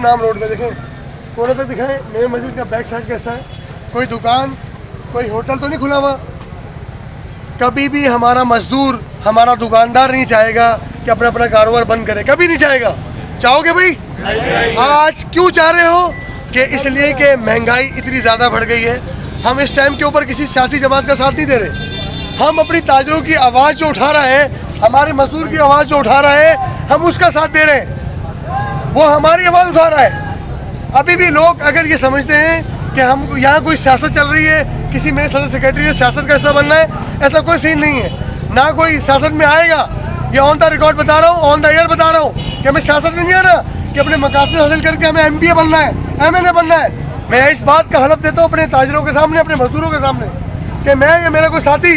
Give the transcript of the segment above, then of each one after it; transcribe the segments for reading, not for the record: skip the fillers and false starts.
नाम रोड में देखें, कोने तक दिखाएं मेरे मस्जिद का बैक साइड कैसा है, कोई दुकान कोई होटल तो नहीं खुला हुआ। कभी भी हमारा मजदूर हमारा दुकानदार नहीं चाहेगा कि अपना अपना कारोबार बंद करे, कभी नहीं चाहेगा। चाहोगे भाई? आज क्यों चाह रहे हो? कि इसलिए कि महंगाई इतनी ज़्यादा बढ़ गई है। हम इस टाइम के ऊपर किसी सियासी जमात का साथ नहीं दे रहे। हम अपनी ताजरों की आवाज़ जो उठा रहे हैं, हमारे मजदूर की आवाज़ जो उठा रहे हैं, हम उसका साथ दे रहे हैं। वो हमारी आवाज़ उठा रहा है। अभी भी लोग अगर ये समझते हैं कि हम यहाँ कोई सियासत चल रही है, किसी मेरे सदर सेक्रेटरी ने सियासत का हिस्सा बनना है, ऐसा कोई सीन नहीं है। ना कोई सियासत में आएगा। ये ऑन द रिकॉर्ड बता रहा हूँ, ऑन द एयर बता रहा हूँ कि हमें सियासत में नहीं आना, कि अपने मकासद हासिल करके हमें MBA बनना है, MNA बनना है। मैं इस बात का हलफ देता हूँ अपने ताजरों के सामने, अपने मजदूरों के सामने, कि मैं या मेरा कोई साथी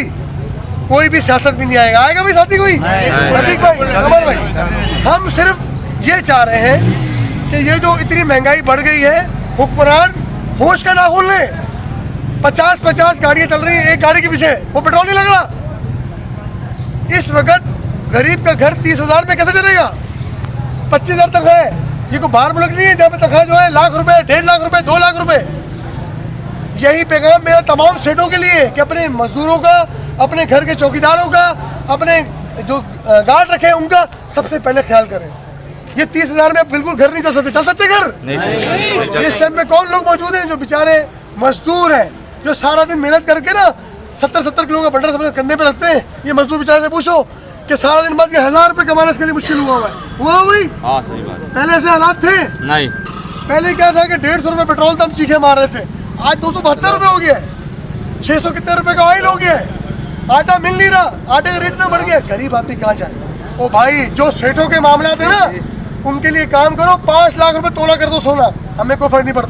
कोई भी सियासत में नहीं आएगा। आएगा भी साथी कोई? प्रतीक भाई, कमर भाई, हम सिर्फ ये चाह रहे हैं कि ये जो इतनी महंगाई बढ़ गई है, हुक्मरान होश का नाखून लें। 50-50 गाड़ियाँ चल रही हैं एक गाड़ी के पीछे, वो पेट्रोल नहीं लग रहा। इस वक्त गरीब का घर 30,000 में कैसे चलेगा? 25,000 तनख्वाह है। ये कोई बाहर मुल्क नहीं है जहाँ पे तनख्वाह जो है लाख रुपए, 1.5 लाख रुपए, 2 लाख रुपए। यही पैगाम मेरा तमाम सेठों के लिए कि अपने मजदूरों का, अपने घर के चौकीदारों का, अपने जो गार्ड रखे उनका सबसे पहले ख्याल करें। ये 30,000 में बिल्कुल घर नहीं चल सकते। चल सकते घर? नहीं। इस टाइम में कौन लोग मौजूद हैं जो बेचारे मजदूर हैं, जो सारा दिन मेहनत करके ना 70-70 किलो का बंडल अपने कंधे पे रखते हैं। ये मजदूर बेचारे से पूछो कि सारा दिन बाद 1000 रुपये कमाना इसके लिए मुश्किल हुआ है भाई। हाँ सही बात। पहले ऐसे हालात थे नहीं। पहले क्या था कि 150 रुपये पेट्रोल तो हम चीखे मार रहे थे, आज 272 रुपये हो गया है। 600 कितने रुपए का ऑयल हो गया है। आटा मिल नहीं रहा, आटे का रेट इतना बढ़ गया। गरीब आदमी कहाँ जाए? ओ भाई, जो सेठों के मामला थे ना, उनके लिए काम करो। 5 लाख रुपए तोला कर दो सोना, हमें कोई फर्क नहीं पड़ता।